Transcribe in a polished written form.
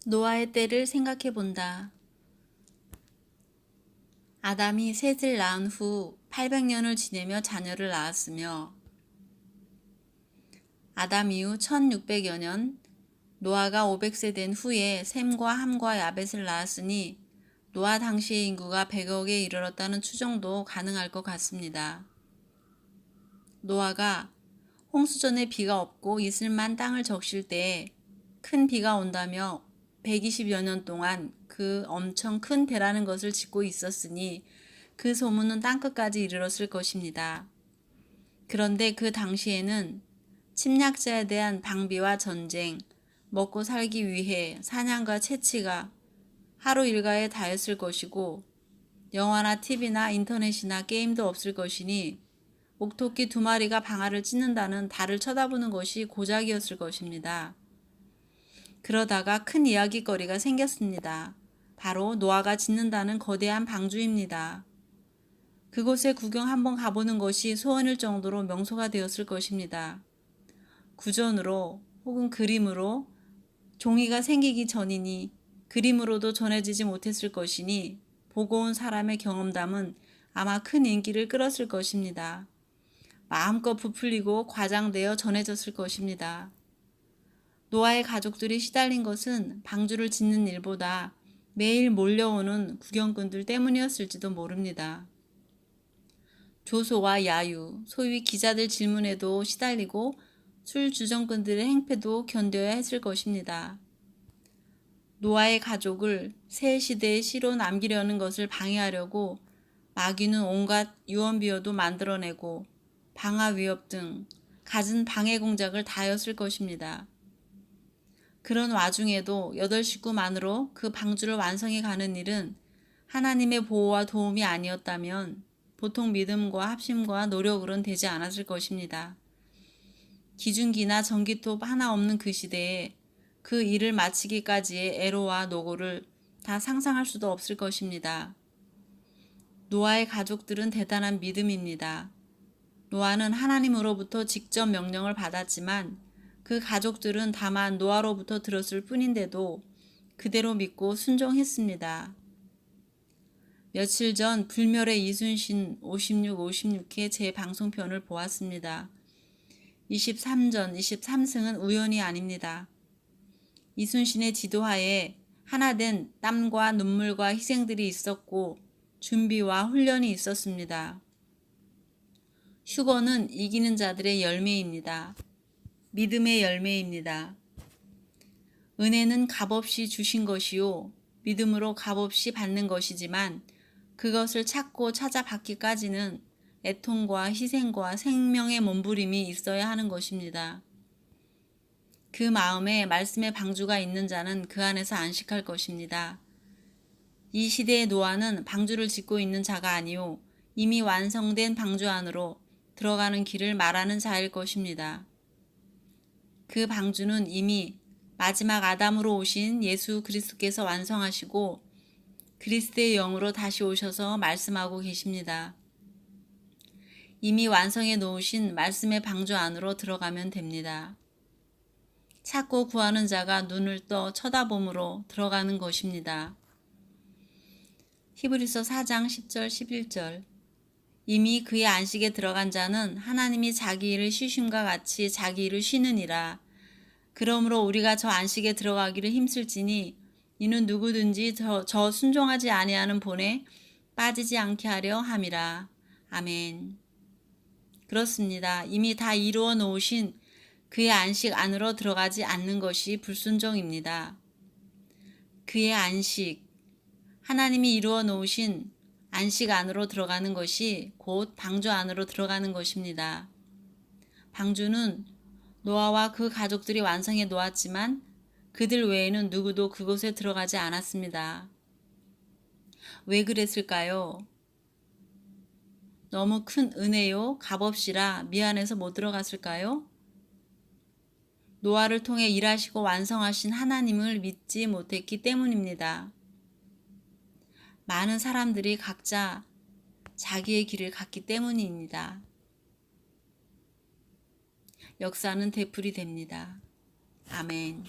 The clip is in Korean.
노아의 때를 생각해 본다. 아담이 셋을 낳은 후 800년을 지내며 자녀를 낳았으며 아담 이후 1600여 년 노아가 500세 된 후에 셈과 함과 야벳을 낳았으니 노아 당시의 인구가 100억에 이르렀다는 추정도 가능할 것 같습니다. 노아가 홍수전에 비가 없고 이슬만 땅을 적실 때에 큰 비가 온다며 120여 년 동안 그 엄청 큰 배라는 것을 짓고 있었으니 그 소문은 땅끝까지 이르렀을 것입니다. 그런데 그 당시에는 침략자에 대한 방비와 전쟁, 먹고 살기 위해 사냥과 채취가 하루 일과에 다였을 것이고 영화나 TV나 인터넷이나 게임도 없을 것이니 옥토끼 2마리가 방아를 찢는다는 달을 쳐다보는 것이 고작이었을 것입니다. 그러다가 큰 이야기거리가 생겼습니다. 바로 노아가 짓는다는 거대한 방주입니다. 그곳에 구경 한번 가보는 것이 소원일 정도로 명소가 되었을 것입니다. 구전으로 혹은 그림으로 종이가 생기기 전이니 그림으로도 전해지지 못했을 것이니 보고 온 사람의 경험담은 아마 큰 인기를 끌었을 것입니다. 마음껏 부풀리고 과장되어 전해졌을 것입니다. 노아의 가족들이 시달린 것은 방주를 짓는 일보다 매일 몰려오는 구경꾼들 때문이었을지도 모릅니다. 조소와 야유, 소위 기자들 질문에도 시달리고 술주정꾼들의 행패도 견뎌야 했을 것입니다. 노아의 가족을 새 시대의 시로 남기려는 것을 방해하려고 마귀는 온갖 유언비어도 만들어내고 방화 위협 등 갖은 방해 공작을 다했을 것입니다. 그런 와중에도 8식구만으로 그 방주를 완성해 가는 일은 하나님의 보호와 도움이 아니었다면 보통 믿음과 합심과 노력으로는 되지 않았을 것입니다. 기중기나 전기톱 하나 없는 그 시대에 그 일을 마치기까지의 애로와 노고를 다 상상할 수도 없을 것입니다. 노아의 가족들은 대단한 믿음입니다. 노아는 하나님으로부터 직접 명령을 받았지만 그 가족들은 다만 노아로부터 들었을 뿐인데도 그대로 믿고 순종했습니다. 며칠 전 불멸의 이순신 56회 제 방송편을 보았습니다. 23전 23승은 우연이 아닙니다. 이순신의 지도하에 하나된 땀과 눈물과 희생들이 있었고 준비와 훈련이 있었습니다. 휴거는 이기는 자들의 열매입니다. 믿음의 열매입니다. 은혜는 값없이 주신 것이요 믿음으로 값없이 받는 것이지만 그것을 찾고 찾아받기까지는 애통과 희생과 생명의 몸부림이 있어야 하는 것입니다. 그 마음에 말씀의 방주가 있는 자는 그 안에서 안식할 것입니다. 이 시대의 노아는 방주를 짓고 있는 자가 아니요 이미 완성된 방주 안으로 들어가는 길을 말하는 자일 것입니다. 그 방주는 이미 마지막 아담으로 오신 예수 그리스도께서 완성하시고 그리스도의 영으로 다시 오셔서 말씀하고 계십니다. 이미 완성해 놓으신 말씀의 방주 안으로 들어가면 됩니다. 찾고 구하는 자가 눈을 떠 쳐다봄으로 들어가는 것입니다. 히브리서 4장 10절 11절 이미 그의 안식에 들어간 자는 하나님이 자기 일을 쉬심과 같이 자기 일을 쉬느니라. 그러므로 우리가 저 안식에 들어가기를 힘쓸지니 이는 누구든지 저 순종하지 아니하는 본에 빠지지 않게 하려 함이라. 아멘. 그렇습니다. 이미 다 이루어 놓으신 그의 안식 안으로 들어가지 않는 것이 불순종입니다. 그의 안식, 하나님이 이루어 놓으신 안식 안으로 들어가는 것이 곧 방주 안으로 들어가는 것입니다. 방주는 노아와 그 가족들이 완성해 놓았지만 그들 외에는 누구도 그곳에 들어가지 않았습니다. 왜 그랬을까요? 너무 큰 은혜요, 값없이라 미안해서 못 들어갔을까요? 노아를 통해 일하시고 완성하신 하나님을 믿지 못했기 때문입니다. 많은 사람들이 각자 자기의 길을 갔기 때문입니다. 역사는 되풀이 됩니다. 아멘.